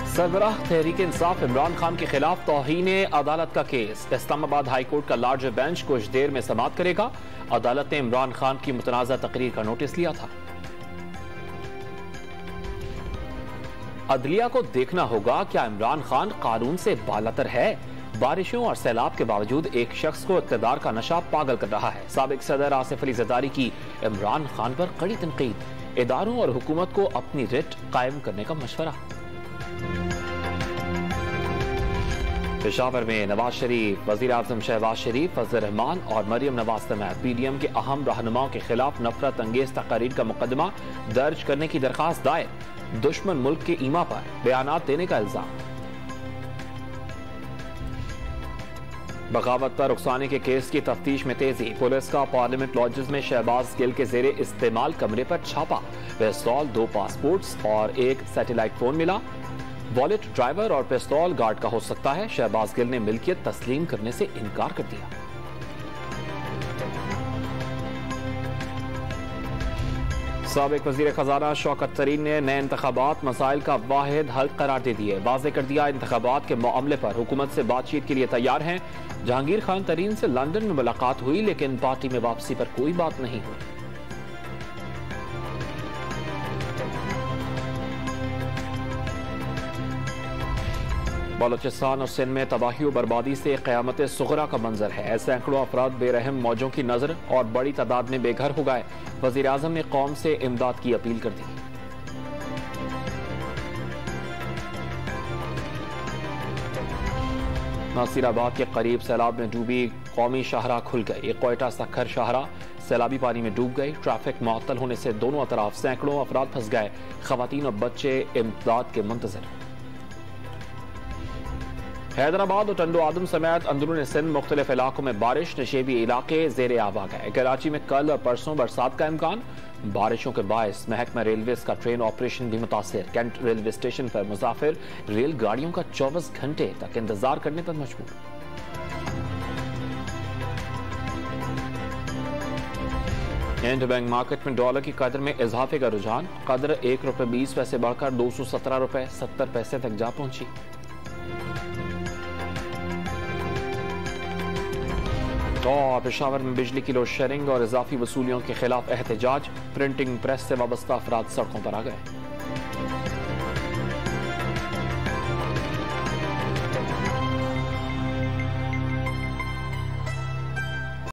सरबराह तहरीक इंसाफ इमरान खान के खिलाफ तौहीन अदालत का केस। इस्लामाबाद हाई कोर्ट का लार्ज बेंच कुछ देर में समाअत करेगा। अदालत ने इमरान खान की मुतनाज़ा तकरीर का नोटिस लिया था। अदलिया को देखना होगा क्या इमरान खान कानून से बालातर है। बारिशों और सैलाब के बावजूद एक शख्स को इक़्तिदार का नशा पागल कर रहा है। साबिक सदर आसिफ अली ज़रदारी की इमरान खान पर कड़ी तनकीद। इदारों और हुकूमत को अपनी रिट कायम करने का मशवरा। पेशावर में नवाज शरीफ, वज़ीर आज़म शहबाज शरीफ, फजल रहमान और मरियम नवाज समेत पीडीएम के अहम रहनुमाओं के खिलाफ नफरत अंगेज तकारीर का मुकदमा दर्ज करने की दरखास्त दायर। दुश्मन मुल्क के ईमा पर बयानात देने का इल्जाम। बगावत पर रुखसाने के केस की तफ्तीश में तेजी। पुलिस का पार्लियामेंट लॉजेस में शहबाज गिल के जेरे इस्तेमाल कमरे पर छापा। पिस्तौल, 2 पासपोर्ट्स और 1 सैटेलाइट फोन मिला। वॉलेट ड्राइवर और पिस्तौल गार्ड का हो सकता है। शहबाज गिल ने मिल्कियत तस्लीम करने से इनकार कर दिया। साबिक वजीर खजाना शौकत तरीन ने नए इंतखाबात मसाइल का वाहिद हल करार दे दिए। वाज़ेह कर दिया इंतखाबात के मामले पर हुकूमत से बातचीत के लिए तैयार हैं। जहांगीर खान तरीन से लंदन में मुलाकात हुई लेकिन पार्टी में वापसी पर कोई बात नहीं हुई। बलोचिस्तान और सिंध में तबाही और बर्बादी से क़यामत सुग़रा का मंजर है। सैकड़ों अफराद बेरहम मौजों की नजर और बड़ी तादाद में बेघर हो गए। वज़ीर आज़म ने कौम से इमदाद की अपील कर दी। नासिराबाद के करीब सैलाब में डूबी कौमी शाहरा खुल गई। क्वेटा सखर शाहरा सैलाबी पानी में डूब गई। ट्रैफिक मुअत्तल होने से दोनों तरफ सैकड़ों अफराद फंस गए। खवातीन और बच्चे इमदाद के मुंतज़िर। हैदराबाद और टंडो आदम समेत अंदरून सिंध मुख्तलिफ इलाकों में बारिश। नशेबी इलाके जेरे आब आ गए। कराची में कल और परसों बरसात का इम्कान। बारिशों के बायस महकमा रेलवेज का ट्रेन ऑपरेशन भी मुतासिर। कैंट रेलवे स्टेशन पर मुसाफिर रेलगाड़ियों का 24 घंटे तक इंतजार करने पर मजबूर। इंटरबैंक मार्केट में डॉलर की कदर में इजाफे का रुझान। कदर ₹1.20 बढ़कर ₹217.70 तक जा पहुंची। और पेशावर में बिजली की लोड शेडिंग और इजाफी वसूलियों के खिलाफ एहतजाज। प्रिंटिंग प्रेस से वाबस्ता अफराद सड़कों पर आ गए।